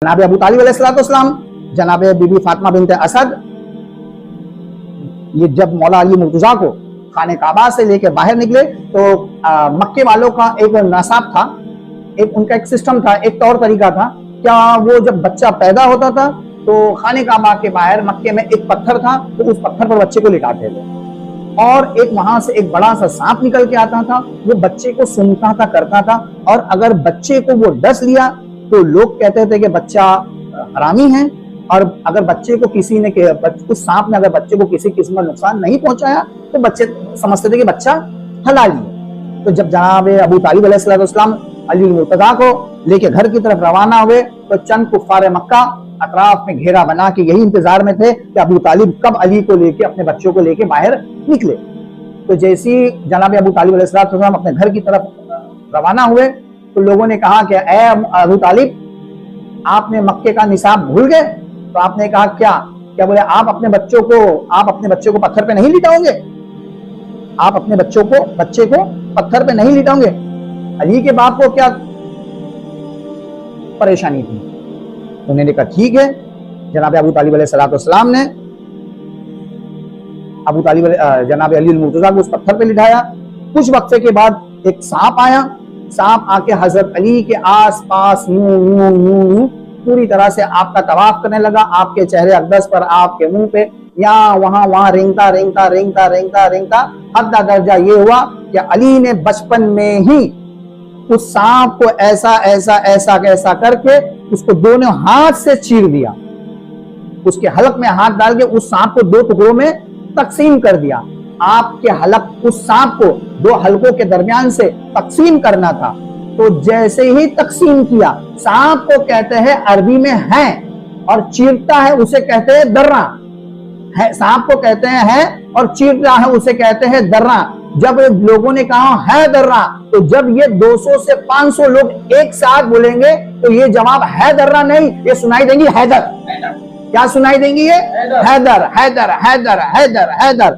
जनाब अबू तालिब अलैहिस्सलाम, जनाब बीबी फातिमा बिनत असद, ये जब मौला अली मुर्तजा को खाने काबा से लेकर बाहर निकले तो मक्के वालों का एक नसाब था, एक उनका एक सिस्टम था, एक तौर तरीका था। क्या वो जब बच्चा पैदा होता था तो खाने काबा के बाहर मक्के में एक पत्थर था, तो उस पत्थर पर बच्चे को लिटाते थे और एक वहां से एक बड़ा सा सांप निकल के आता था, वो बच्चे को सूंघता था, करता था, और अगर बच्चे को वो डस लिया तो लोग कहते थे कि बच्चा हरामी है, और अगर बच्चे को किसी ने उस सांप ने अगर बच्चे को किसी किस्म का नुकसान नहीं पहुंचाया तो बच्चे समझते थे कि बच्चा हलाली है। तो जब जनाब अबू तालिब अलैहिस्सलाम अली मुर्तजा को लेके घर की तरफ रवाना हुए तो चंद कुफ्फार मक्का अतराफ में घेरा बना के यही इंतजार में थे कि अबू तालिब कब अली को लेके, अपने बच्चों को लेके बाहर निकले। तो जैसी जनाब अबू तालिब अलैहिस्सलाम अपने घर की तरफ रवाना हुए तो लोगों ने कहा कि ए अबू तालिब, आपने मक्के का निसाब भूल गए? तो आपने कहा क्या बोले, आप अपने बच्चों को पत्थर पे नहीं लिटाओगे? आप अपने बच्चे को पत्थर पे नहीं लिटाओगे? अली के बाप को क्या परेशानी थी? उन्होंने कहा ठीक है। जनाब अबू तालिब अलैहिस्सलाम ने जनाब अली मुर्तजा को उस पत्थर पे लिटाया। कुछ वक्फे के बाद एक सांप आया, सांप आके हजरत अली के आस पास यूं यूं यूं यूं पूरी तरह से आपका तवाफ करने लगा, आपके चेहरे अक़दस पर, आपके मुंह पे, यहाँ वहां रेंगता रेंगता रेंगता रेंगता रेंगता हद दर्जा ये हुआ कि अली ने बचपन में ही उस सांप को ऐसा ऐसा ऐसा ऐसा करके उसको दोनों हाथ से चीर दिया, उसके हलक में हाथ डाल के उस सांप को दो टुकड़ों में तकसीम कर दिया। आपके हलक, उस सांप को दो हलकों के दरमियान से तकसीम करना था, तो जैसे ही तकसीम किया, सांप को कहते हैं अरबी में है, और चीरता है उसे कहते हैं दर्रा है। सांप को कहते हैं है और चीरता है उसे कहते हैं दर्रा। जब लोगों ने कहा है दर्रा, तो जब ये 200 से 500 लोग एक साथ बोलेंगे तो ये जवाब है दर्रा नहीं, ये सुनाई देंगी हैदर। क्या सुनाई देंगी? ये हैदर हैदर हैदर हैदर हैदर।